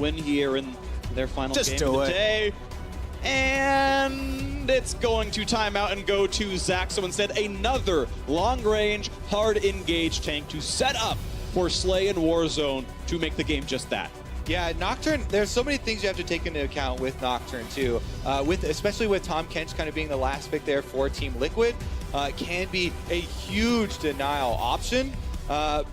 win here in their final Just game do of the it. day. And it's going to time out and go to Zach. So instead, another long-range, hard-engage tank to set up for Slay and Warzone to make the game just that. Yeah, Nocturne, there's so many things you have to take into account with Nocturne too. Especially with Tom Kench kind of being the last pick there for Team Liquid, can be a huge denial option.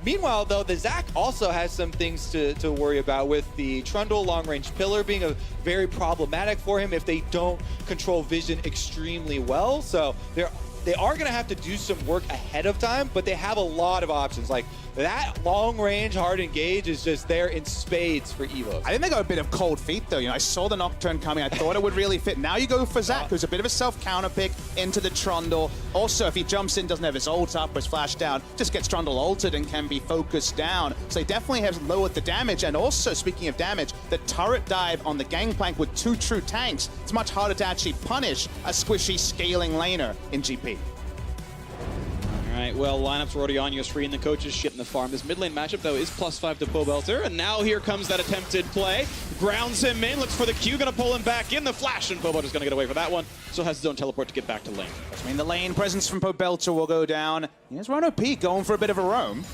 Meanwhile, though, the Zach also has some things to worry about with the Trundle long-range pillar being a very problematic for him if they don't control vision extremely well. So they are going to have to do some work ahead of time, but they have a lot of options. Like, that long-range hard engage is just there in spades for EVOS. I think they got a bit of cold feet, though. You know, I saw the Nocturne coming. I thought it would really fit. Now you go for Zach, who's a bit of a self-counter pick into the Trundle. Also, if he jumps in, doesn't have his ult up or his flash down, just gets Trundle ulted and can be focused down. So they definitely have lowered the damage. And also, speaking of damage, the turret dive on the gangplank with 2 true tanks, it's much harder to actually punish a squishy scaling laner in GP. All right, well, lineups are already on your screen. The coaches ship in the farm. This mid lane matchup, though, is +5 to Pobelter. And now here comes that attempted play. Grounds him in, looks for the Q, gonna pull him back in the flash, and Pobelter's gonna get away for that one. Still has his own teleport to get back to lane. I mean, the lane presence from Pobelter will go down. Here's Rhino P going for a bit of a roam.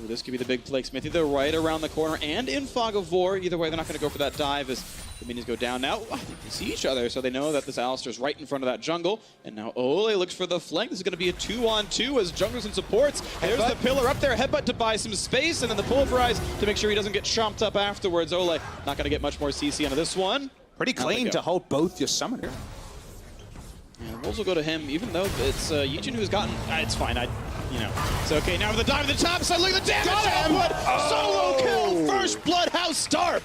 Ooh, this could be the big play. Smithy, they're right around the corner and in Fog of War. Either way, they're not gonna go for that dive as the minions go down. Now, I think they see each other, so they know that this Alistar's right in front of that jungle. And now Ole looks for the flank. This is going to be a 2-on-2 as junglers and supports. There's the pillar up there. Headbutt to buy some space, and then the pulverize to make sure he doesn't get chomped up afterwards. Ole not going to get much more CC out of this one. Pretty clean to hold both your summoner. Yeah, Wolves will go to him, even though it's Yijin who's gotten... it's fine, it's okay. Now with the dive at the top side, look at the damage output! Solo kill, first Bloodhouse Stark!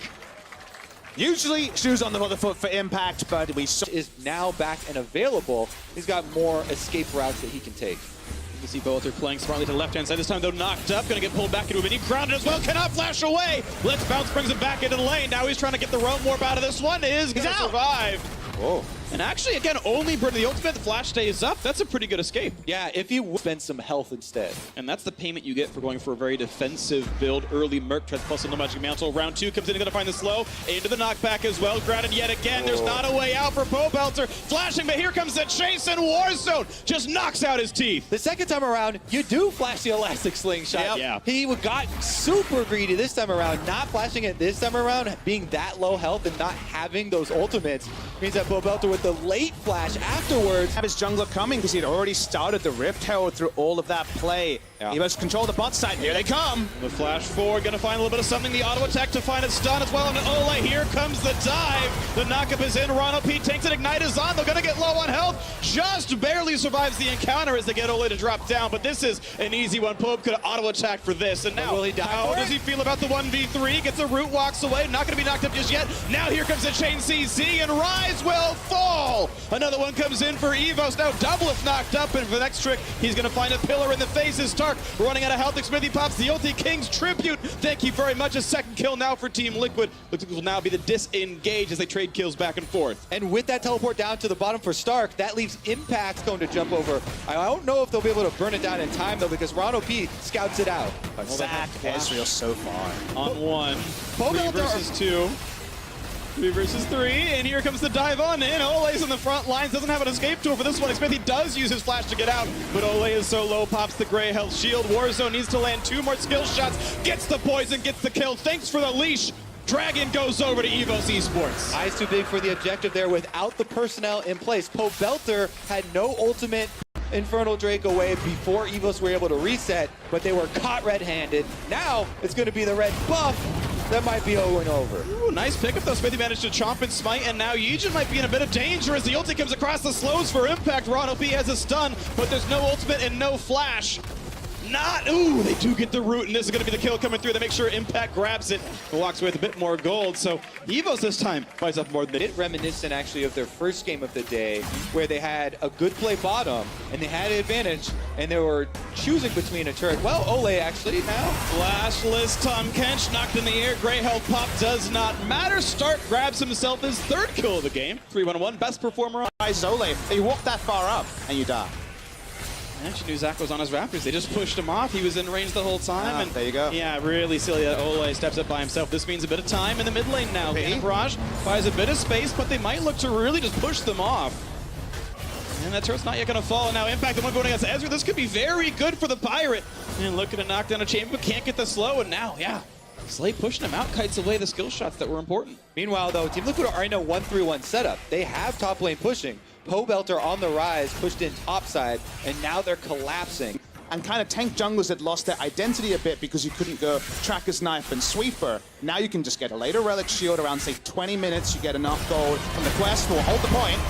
Usually shoes on the other foot for impact, but we saw Is now back and available. He's got more escape routes that he can take. You can see Bolter playing smartly to the left-hand side. This time, though, knocked up. Going to get pulled back into a mini. Grounded as well. Cannot flash away. Let's bounce. Brings him back into the lane. Now he's trying to get the roam warp out of this one. Is going to survive. Whoa. And actually, again, only burn the ultimate. The flash stays up. That's a pretty good escape. Yeah, if you spend some health instead. And that's the payment you get for going for a very defensive build. Early Merc Tread plus no magic mantle. Round 2 comes in, going to find the slow. Into the knockback as well. Grounded yet again. There's not a way out for Pobelter. Flashing, but here comes the chase, and Warzone just knocks out his teeth. The second time around, you do flash the elastic slingshot. Yep. Yeah. He got super greedy this time around. Not flashing it this time around, being that low health and not having those ultimates means that Pobelter with the late flash afterwards. have his jungler coming because he'd already started the Rift Herald through all of that play. Yeah. He must control the bot side. Here they come. The flash forward, gonna find a little bit of something. The auto attack to find a stun as well. And Ole, here comes the dive. The knockup is in. Ronald P takes it. Ignite is on. They're gonna get low on health. Just barely survives the encounter as they get Ole to drop down. But this is an easy one. Pope could auto attack for this. And now, will he die how for does he feel about the 1v3? Gets a root, walks away. Not gonna be knocked up just yet. Now here comes the chain CC, and Rise will fall. Another one comes in for EVOS. Now double if knocked up. And for the next trick, he's gonna find a pillar in the face. Is Stark running out of health. Smithy pops the ulti. King's tribute. Thank you very much. A second kill now for Team Liquid. Looks like it will now be the disengage as they trade kills back and forth. And with that teleport down to the bottom for Stark, that leaves Impact going to jump over. I don't know if they'll be able to burn it down in time, though, because Ronald P scouts it out. But Zach Ezreal so far. On one. Pobelter 3 versus 2. 3 versus 3, and here comes the dive on in. Ole's in the front lines, doesn't have an escape tool for this one. Smithy does use his flash to get out, but Ole is so low, pops the gray health shield. Warzone needs to land 2 more skill shots, gets the poison, gets the kill. Thanks for the leash. Dragon goes over to EVOS Esports. Eyes too big for the objective there without the personnel in place. Pobelter had no ultimate Infernal Drake away before EVOS were able to reset, but they were caught red-handed. Now it's going to be the red buff. That might be over and over. Ooh, nice pickup though. Smithy managed to chomp and smite, and now Yijin might be in a bit of danger as the ulti comes across the slows for impact. Ronald P has a stun, but there's no ultimate and no flash. Ooh, they do get the root, and this is going to be the kill coming through. They make sure Impact grabs it and walks away with a bit more gold. So EVOS this time buys up more than It reminiscent actually of their first game of the day, where they had a good play bottom and they had an advantage and they were choosing between a turret. Well, Ole actually now. Flashless Tom Kench knocked in the air. Gray health pop does not matter. Stark grabs himself his 3rd kill of the game. 3-1-1, best performer on. Zole, you walk that far up and you die. I actually knew Zach was on his Raptors. They just pushed him off. He was in range the whole time. And there you go. Yeah, really silly that Ole steps up by himself. This means a bit of time in the mid lane now. Barrage buys a bit of space, but they might look to really just push them off. And that turret's not yet going to fall. And now Impact, the one going against Ezreal. This could be very good for the Pirate. And looking to knock down a chamber, but can't get the slow. And now, yeah, Slay pushing him out, kites away the skill shots that were important. Meanwhile, though, Team Liquid are in a 1-3-1 setup. They have top lane pushing. Pobelter on the rise, pushed in topside, and now they're collapsing. And kind of tank junglers had lost their identity a bit because you couldn't go Tracker's Knife and Sweeper. Now you can just get a later Relic Shield around, say, 20 minutes. You get enough gold, and the quest will hold the point.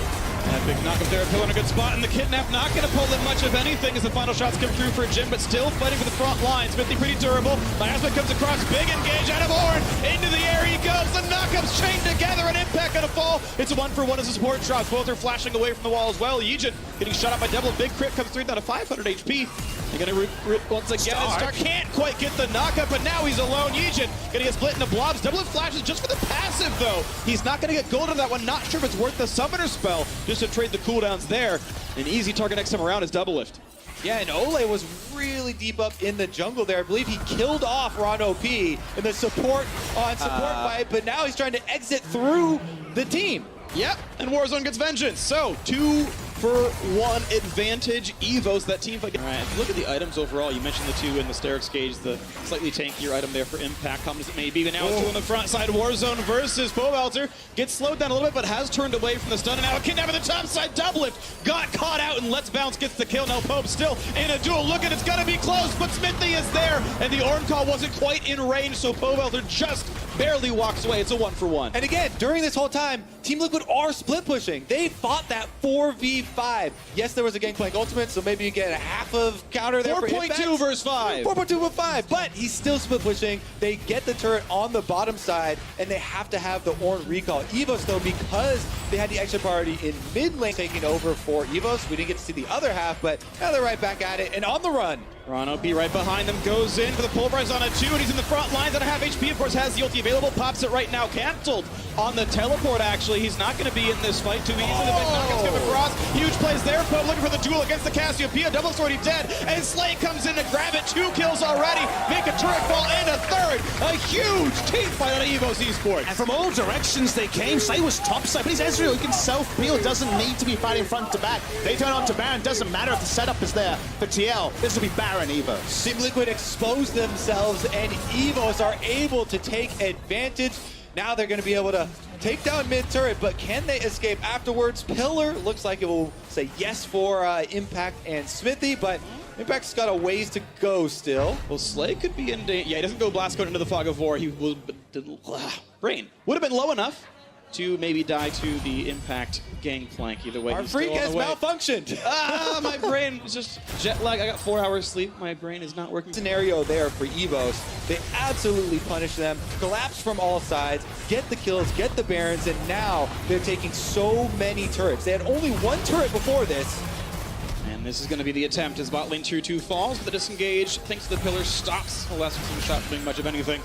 That big knock up there, Pillar in a good spot, and the Kidnap not going to pull in much of anything as the final shots come through for Jim, but still fighting for the front line. Smithy pretty durable. Miasma comes across, big engage out of Ornn. Into the air he goes, the knockup's chained together, and Impact going to fall. It's a 1-for-1 as a support drop. Both are flashing away from the wall as well. Yijin getting shot up by double. Big crit comes through down to 500 HP. They're going to once again. Stark can't quite get the knockup, but now he's alone. Yijin going to get split into blobs. Double flashes just for the passive, though. He's not going to get gold on that one. Not sure if it's worth the summoner spell just to trade the cooldowns there. An easy target next time around is double lift. Yeah, and Ole was really deep up in the jungle there. I believe he killed off Ron OP in the support fight, but now he's trying to exit through the team. Yep, and Warzone gets vengeance. So, 2-for-1 advantage. EVOS, that team fight. All right, look at the items overall. You mentioned the two in the Sterix Gauge, the slightly tankier item there for Impact, common as it may be. But now it's two on the front side. Warzone versus Pobelter. Gets slowed down a little bit, but has turned away from the stun. And now a Kidnap on the top side. Double lift. Got caught out, and Let's Bounce gets the kill. Now Pope still in a duel. Look at it's going to be close, but Smithy is there. And the Ornn call wasn't quite in range, so Pobelter just barely walks away. It's a 1-for-1. And again, during this whole time, Team Liquid are split pushing. They fought that 4v5. Yes, there was a Gangplank ultimate, so maybe you get a half of counter there. 4.2 versus 5. 4.2 with 5, but he's still split pushing. They get the turret on the bottom side, and they have to have the Ornn recall. EVOS, though, because they had the extra priority in mid lane taking over for EVOS, we didn't get to see the other half, but now they're right back at it and on the run. Ron OP right behind them, goes in for the pulverize on a 2, and he's in the front lines at a half HP. Of course, has the ulti available, pops it right now, canceled on the teleport, actually. He's not going to be in this fight too easily. The big knockouts come across. Huge plays there. Pope looking for the duel against the Cassiopeia. Double's already dead, and Slay comes in to grab it. 2 kills already. Make a turret fall and a third. A huge team fight on EVOS Esports. And from all directions they came. Slay was topside, but he's Ezreal. He can self-peel. Doesn't need to be fighting front to back. They turn on to Baron. Doesn't matter if the setup is there. For TL, this will be Baron EVOS. Team Liquid exposed themselves, and EVOS are able to take advantage. Now they're going to be able to take down mid turret, but can they escape afterwards? Pillar looks like it will say yes for Impact and Smithy, but Impact's got a ways to go still. Well, Slay could be in danger. Yeah, he doesn't go blast code into the fog of war. He will. Brain would have been low enough to maybe die to the Impact Gangplank. Either way, Our freak has malfunctioned. My brain is just jet lag. I got 4 hours sleep. My brain is not working. Scenario there for EVOS. They absolutely punish them, collapse from all sides, get the kills, get the Barons, and now they're taking so many turrets. They had only 1 turret before this. And this is going to be the attempt as bot lane 2-2 falls. The disengage, thanks to the pillar, stops Less from shot doing much of anything.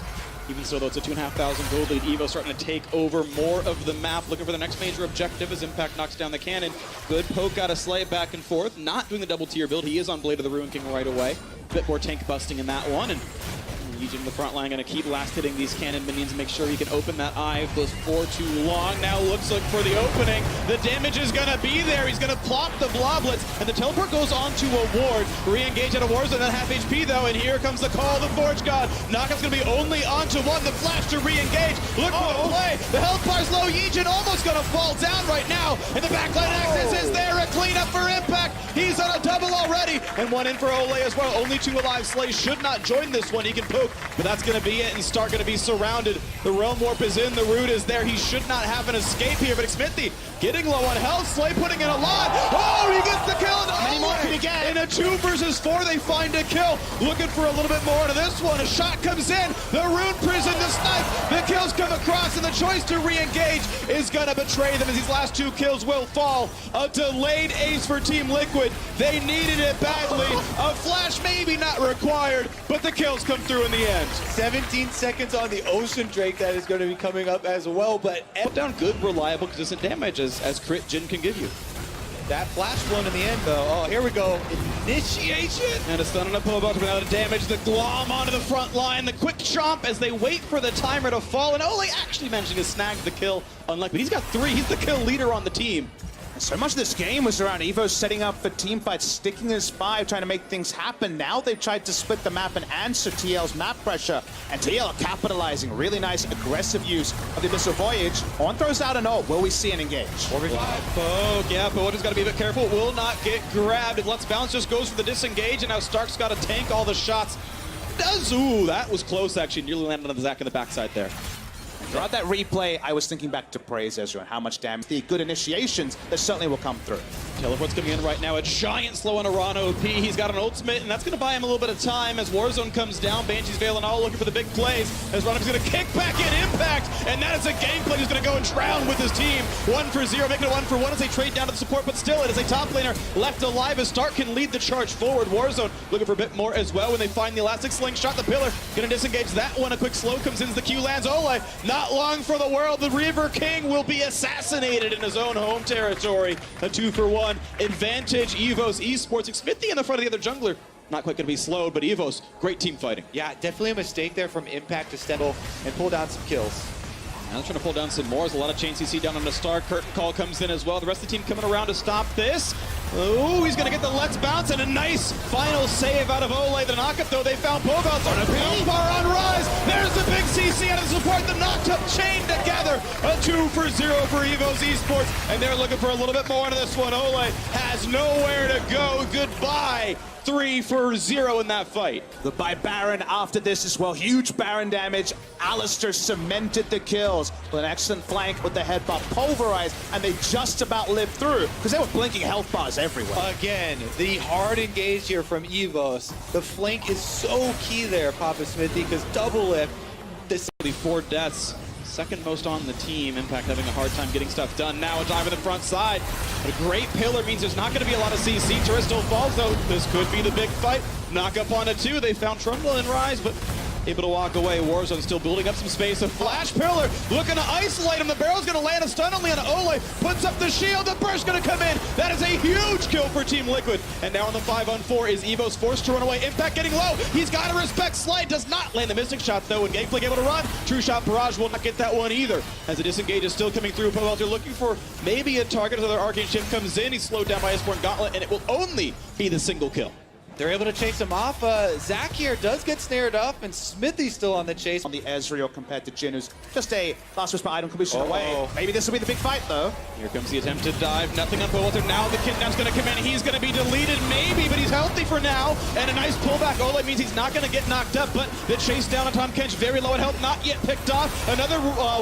Even so, though, it's a 2,500 gold lead. EVO starting to take over more of the map, looking for the next major objective as Impact knocks down the cannon. Good poke out of Slay back and forth, not doing the double tier build. He is on Blade of the Ruin King right away. A bit more tank busting in that one, and Legion in the front line going to keep last hitting these cannon minions and make sure he can open that eye if goes for too long. Now looks like for the opening. The damage is going to be there. He's going to plop the bloblets, and the teleport goes on to a ward. Re-engage out of Warzone at half HP though, and here comes the call of the Forge God. Knockup's going to be only onto 1. The flash to re-engage. Look for the play. The health bar's low. Yijin almost going to fall down right now, and the backline access is there. A cleanup for Impact. He's on a double already, and 1 in for Ole as well. Only 2 alive. Slay should not join this one. He can poke, but that's going to be it, and Stark going to be surrounded. The Realm Warp is in, the root is there. He should not have an escape here, but Smithy getting low on health. Slay putting in a lot. Oh, he gets the kill. How many more can he get? In a 2 versus 4, they find a kill. Looking for a little bit more to this one. A shot comes in. The Rune Prison, the snipe. The kills come across, and the choice to re-engage is going to betray them as these last 2 kills will fall. A delayed ace for Team Liquid. They needed it badly. A flash maybe not required, but the kills come through in the end. 17 seconds on the Ocean Drake that is going to be coming up as well, but Put down good, reliable, consistent damage as crit Jin can give you. That flash blown in the end, though. Oh, here we go. Initiation. And a stun on a pull-up without a damage. The glom onto the front line. The quick chomp as they wait for the timer to fall. And Ole actually managing to snag the kill. Unlikely. He's got 3. He's the kill leader on the team. So much of this game was around EVOS setting up for team fights, sticking as 5, trying to make things happen. Now they've tried to split the map and answer TL's map pressure. And TL are capitalizing. Really nice, aggressive use of the Abyssal Voyage. On throws out an ult. Will we see an engage? 4v5. Oh, yeah, but just got to be a bit careful. Will not get grabbed. It lets Bounce just goes for the disengage, and now Stark's got to tank all the shots. Ooh, that was close, actually. Nearly landed on the Zac in the backside there. Throughout that replay, I was thinking back to Praise Ezra and how much damage, the good initiations that certainly will come through. Teleport's coming in right now. A giant slow on Iran OP. He's got an ultimate, and that's going to buy him a little bit of time as Warzone comes down. Banshee's veiling all looking for the big plays as Ronum's going to kick back in Impact, and that is a gameplay who's going to go and drown with his team. 1 for 0, making it 1 for 1 as they trade down to the support, but still it is a top laner left alive as Stark can lead the charge forward. Warzone looking for a bit more as well when they find the elastic slingshot. The pillar going to disengage that one. A quick slow comes in as the Q lands. Ole, not long for the world. The Reaver King will be assassinated in his own home territory. A 2 for 1 advantage. EVOS Esports. Smithy in the front of the other jungler. Not quite going to be slowed, but EVOS, great team fighting. Yeah, definitely a mistake there from Impact to Stendel and pull down some kills. Now they're trying to pull down some more. There's a lot of chain CC down on the Star. Curtain call comes in as well. The rest of the team coming around to stop this. Oh, he's going to get the Let's Bounce and a nice final save out of Ole. The knockup, though, they found Povel's on a Bar on Rise. There's the big CC out of the support. The knocked up chain together. A 2 for 0 for EVOS Esports. And they're looking for a little bit more into this one. Ole has nowhere to go. Goodbye. 3 for 0 in that fight. Goodbye Baron after this as well. Huge Baron damage. Alistair cemented the kills with an excellent flank with the headbutt pulverized, and they just about lived through because they were blinking health bars everywhere. Again, the hard engage here from EVOS. The flank is so key there, Papa Smithy, because double lift. This 4 deaths. Second most on the team. Impact having a hard time getting stuff done. Now a dive in the front side. But a great pillar means there's not going to be a lot of CC. Turret still falls, though. This could be the big fight. Knock up on it, too. They found Trundle and Rise, but able to walk away. Warzone still building up some space. A flash pillar looking to isolate him. The barrel's going to land a stun only on Ole. Puts up the shield. The burst going to come in. That is a huge kill for Team Liquid. And now on the 5-on-4 is EVOS forced to run away. Impact getting low. He's got to respect Slide. Does not land the Mystic Shot, though. And Gangplank able to run. True Shot Barrage will not get that one either. As the disengage is still coming through. They're looking for maybe a target as their Arcane Shift comes in. He's slowed down by his Born Gauntlet, and it will only be the single kill. They're able to chase him off. Zac here does get snared up, and Smithy's still on the chase. On the Ezreal compared to Jhin, who's just a last whisper item completion away. Maybe this will be the big fight, though. Here comes the attempt to dive. Nothing on Powelter. Now the Kidnap's going to come in. He's going to be deleted, maybe, but he's healthy for now. And a nice pullback. Ole means he's not going to get knocked up, but the chase down on Tahm Kench, very low in health, not yet picked off. Another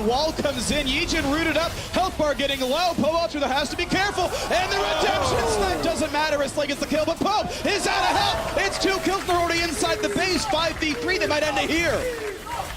wall comes in. Yijin rooted up. Health bar getting low. Powelter there has to be careful. And the redemption snipe doesn't matter. It's like it's the kill, but Pope is out of health. It's 2 kills. They're already inside the base. 5v3. They might end it here.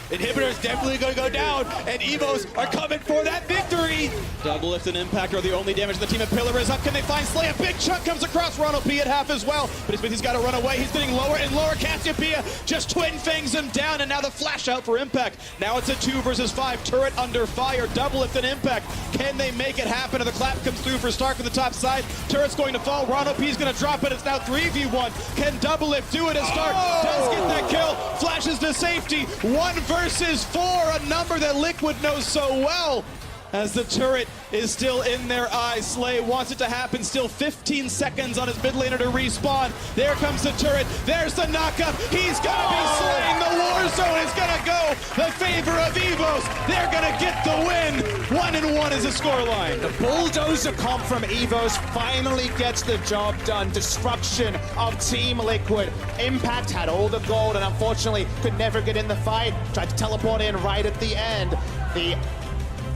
Inhibitor is definitely going to go down, and EVOS are coming for that victory. Double lift and impact are the only damage. The team at Pillar is up. Can they find Slay? A big chunk comes across. Ron OP at half as well. But he's got to run away. He's getting lower and lower. Cassiopeia just twin fangs him down, and now the flash out for impact. Now it's a 2 versus 5. Turret under fire. Double lift and impact. Can they make it happen? And the clap comes through for Stark on the top side. Turret's going to fall. Ron OP is going to drop it. It's now 3v1. Can double lift do it as Stark does get that kill? Flashes to safety. 1 versus 4, a number that Liquid knows so well. As the turret is still in their eyes. Slay wants it to happen. Still 15 seconds on his mid laner to respawn. There comes the turret. There's the knockup. He's going to be slain. The Warzone is going to go the favor of EVOS. They're going to get the win. 1-1 is the scoreline. The bulldozer comp from EVOS finally gets the job done. Destruction of Team Liquid. Impact had all the gold and unfortunately could never get in the fight. Tried to teleport in right at the end. The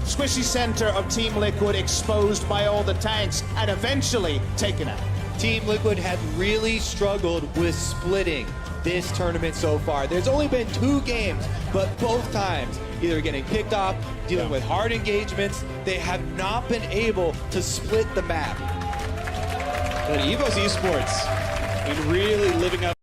squishy center of Team Liquid exposed by all the tanks and eventually taken out. Team Liquid have really struggled with splitting this tournament so far. There's only been 2 games, but both times either getting picked off, dealing with hard engagements, they have not been able to split the map. But EVOS Esports, I mean, really living up